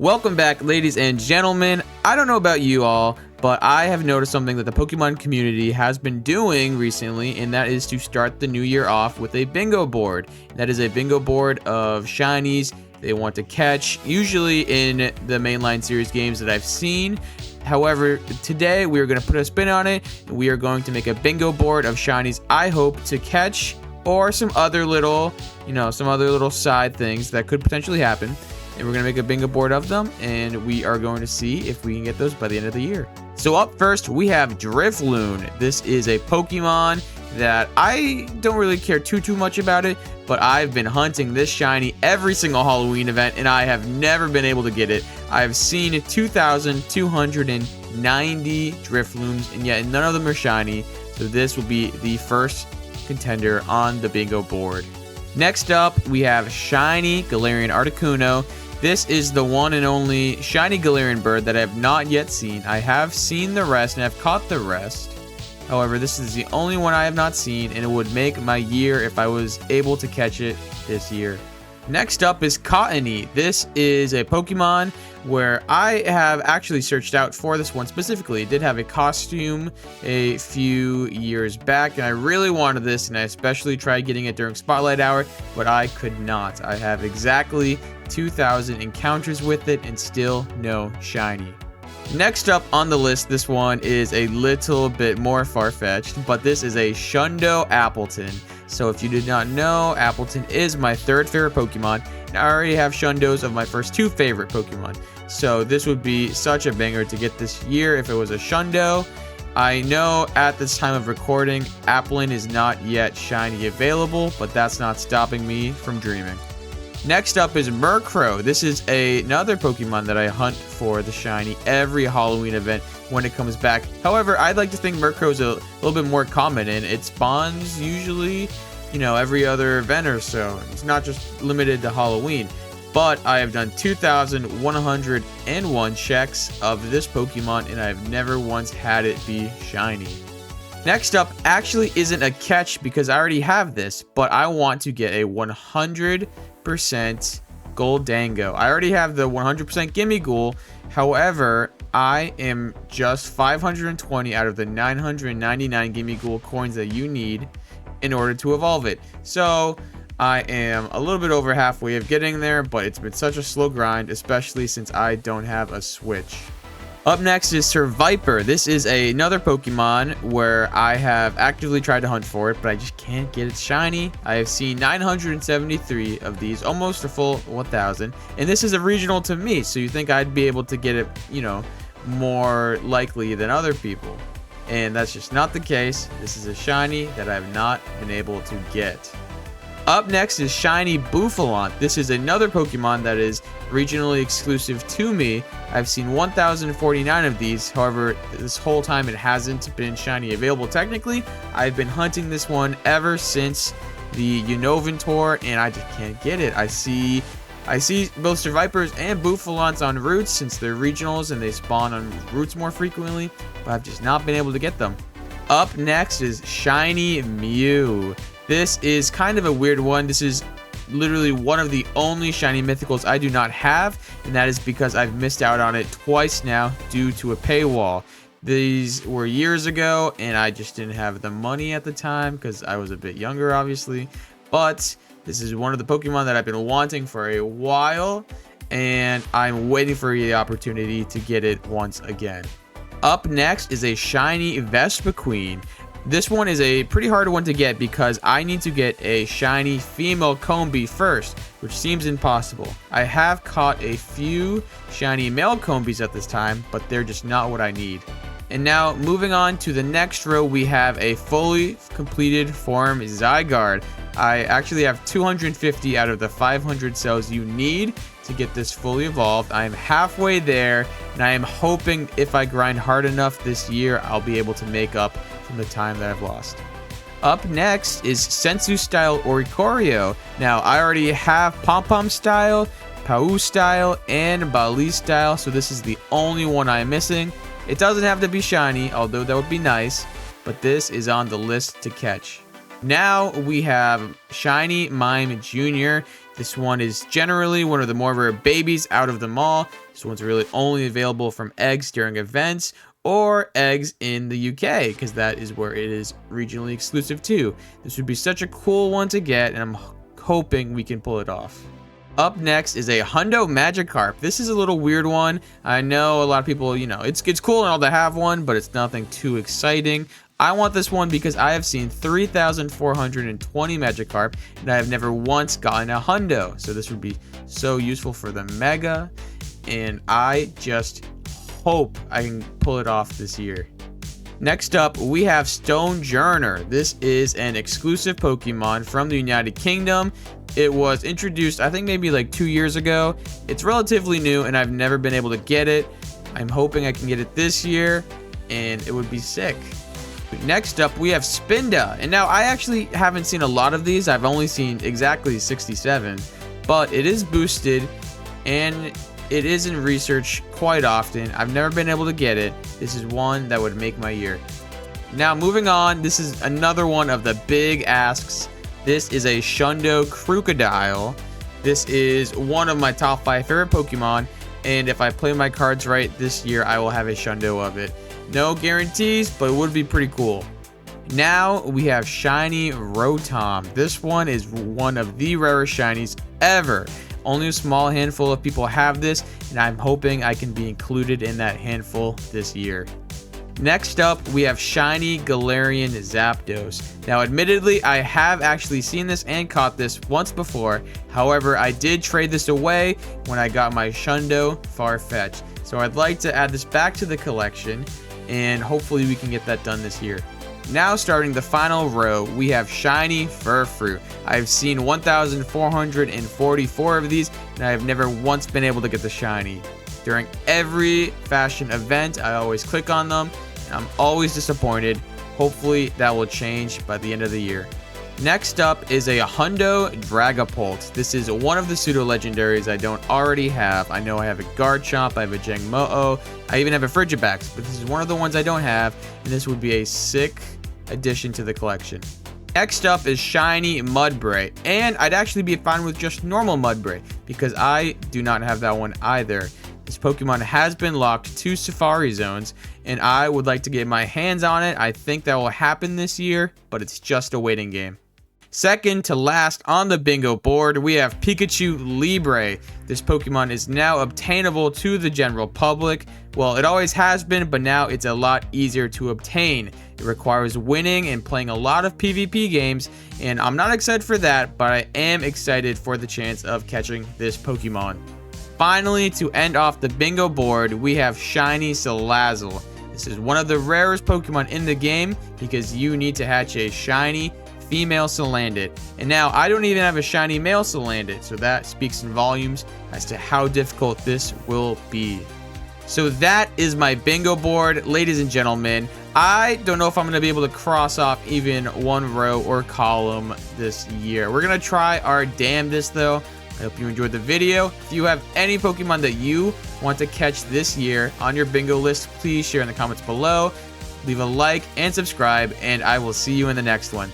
Welcome back, ladies and gentlemen. I don't know about you all, but I have noticed something that the Pokemon community has been doing recently, and that is to start the new year off with a bingo board. That is a bingo board of shinies they want to catch, usually in the mainline series games that I've seen. However, today we are going to put a spin on it, and we are going to make a bingo board of shinies I hope to catch, or some other little side things that could potentially happen. And we're going to make a bingo board of them, and we are going to see if we can get those by the end of the year. So up first, we have Drifloon. This is a Pokemon that I don't really care too much about it, but I've been hunting this shiny every single Halloween event, and I have never been able to get it. I've seen 2,290 Drifloons, and yet none of them are shiny, so this will be the first contender on the bingo board. Next up, we have Shiny Galarian Articuno. This is the one and only shiny Galarian bird that I have not yet seen. I have seen the rest and I've caught the rest. However, this is the only one I have not seen, and it would make my year if I was able to catch it this year. Next up is Cottony. This is a Pokemon where I have actually searched out for this one specifically. It did have a costume a few years back, and I really wanted this, and I especially tried getting it during Spotlight Hour, but I could not. I have exactly 2,000 encounters with it and still no shiny. Next up on the list, this one is a little bit more far-fetched, but this is a Shundo Appleton. So if you did not know, Appleton is my third favorite Pokemon, and I already have Shundos of my first two favorite Pokemon. So this would be such a banger to get this year if it was a Shundo. I know at this time of recording, Applin is not yet shiny available, but that's not stopping me from dreaming. Next up is Murkrow. This is another Pokemon that I hunt for the shiny every Halloween event when it comes back. However, I'd like to think Murkrow is a little bit more common, and it spawns usually, every other event or so. It's not just limited to Halloween. But I have done 2,101 checks of this Pokemon, and I've never once had it be shiny. Next up actually isn't a catch because I already have this, but I want to get a 100% Goldango. I already have the 100% Gimmighoul. However, I am just 520 out of the 999 Gimmighoul coins that you need in order to evolve it. So I am a little bit over halfway of getting there, but it's been such a slow grind, especially since I don't have a Switch. Up next is Sir Viper. This is another Pokemon where I have actively tried to hunt for it, but I just can't get it shiny. I have seen 973 of these, almost a full 1,000, and this is a regional to me, so you think I'd be able to get it, more likely than other people. And that's just not the case. This is a shiny that I have not been able to get. Up next is Shiny Bouffalant. This is another Pokemon that is regionally exclusive to me. I've seen 1,049 of these. However, this whole time it hasn't been shiny available technically. I've been hunting this one ever since the Unnovan tour, and I just can't get it. I see both Sir Vipers and Bouffalants on routes since they're regionals and they spawn on routes more frequently, but I've just not been able to get them. Up next is Shiny Mew. This is kind of a weird one. This is literally one of the only shiny mythicals I do not have, and that is because I've missed out on it twice now due to a paywall. These were years ago, and I just didn't have the money at the time because I was a bit younger, obviously. But this is one of the Pokemon that I've been wanting for a while, and I'm waiting for the opportunity to get it once again. Up next is a shiny Vespiquen. This one is a pretty hard one to get because I need to get a shiny female Combee first, which seems impossible. I have caught a few shiny male Combees at this time, but they're just not what I need. And now, moving on to the next row, we have a fully completed form Zygarde. I actually have 250 out of the 500 cells you need to get this fully evolved. I am halfway there, and I am hoping if I grind hard enough this year, I'll be able to make up from the time that I've lost. Up next is Sensu Style Oricorio. Now, I already have Pom Pom Style, Pau Style, and Bali Style, so this is the only one I'm missing. It doesn't have to be shiny, although that would be nice, but this is on the list to catch. Now we have Shiny Mime Jr. This one is generally one of the more rare babies out of them all. This one's really only available from eggs during events or eggs in the UK, because that is where it is regionally exclusive to. This would be such a cool one to get, and I'm hoping we can pull it off. Up next is a Hundo Magikarp. This is a little weird one. I know a lot of people, it's cool and all to have one, but it's nothing too exciting. I want this one because I have seen 3,420 Magikarp, and I have never once gotten a Hundo. So this would be so useful for the Mega, and I just hope I can pull it off this year. Next up, we have Stonejourner. This is an exclusive Pokemon from the United Kingdom. It was introduced, I think maybe like 2 years ago. It's relatively new, and I've never been able to get it. I'm hoping I can get it this year, and it would be sick. Next up, we have Spinda. And now I actually haven't seen a lot of these. I've only seen exactly 67, but it is boosted, and it is in research quite often. I've never been able to get it. This is one that would make my year. Now, moving on, this is another one of the big asks. This is a Shundo Crocodile. This is one of my top 5 favorite Pokemon, and if I play my cards right this year, I will have a Shundo of it. No guarantees, but it would be pretty cool. Now we have Shiny Rotom. This one is one of the rarest shinies ever. Only a small handful of people have this, and I'm hoping I can be included in that handful this year. Next up, we have Shiny Galarian Zapdos. Now, admittedly, I have actually seen this and caught this once before. However, I did trade this away when I got my Shundo Farfetch. So I'd like to add this back to the collection, and hopefully we can get that done this year. Now, starting the final row, we have Shiny Furfrou. I've seen 1,444 of these, and I have never once been able to get the shiny. During every fashion event, I always click on them, and I'm always disappointed. Hopefully that will change by the end of the year. Next up is a Hundo Dragapult. This is one of the pseudo-legendaries I don't already have. I know I have a Garchomp, I have a Jangmo-o, I even have a Frigibax, but this is one of the ones I don't have, and this would be a sick addition to the collection. Next up is Shiny Mudbray, and I'd actually be fine with just normal Mudbray, because I do not have that one either. This Pokemon has been locked to Safari Zones, and I would like to get my hands on it. I think that will happen this year, but it's just a waiting game. Second to last on the bingo board, we have Pikachu Libre. This Pokemon is now obtainable to the general public. Well, it always has been, but now it's a lot easier to obtain. It requires winning and playing a lot of PvP games, and I'm not excited for that, but I am excited for the chance of catching this Pokemon. Finally, to end off the bingo board, we have Shiny Salazzle. This is one of the rarest Pokemon in the game because you need to hatch a shiny female Salandit. And now I don't even have a shiny male Salandit, so that speaks in volumes as to how difficult this will be. So that is my bingo board, ladies and gentlemen. I don't know if I'm going to be able to cross off even one row or column this year. We're going to try our damnedest though. I hope you enjoyed the video. If you have any Pokemon that you want to catch this year on your bingo list, please share in the comments below. Leave a like and subscribe, and I will see you in the next one.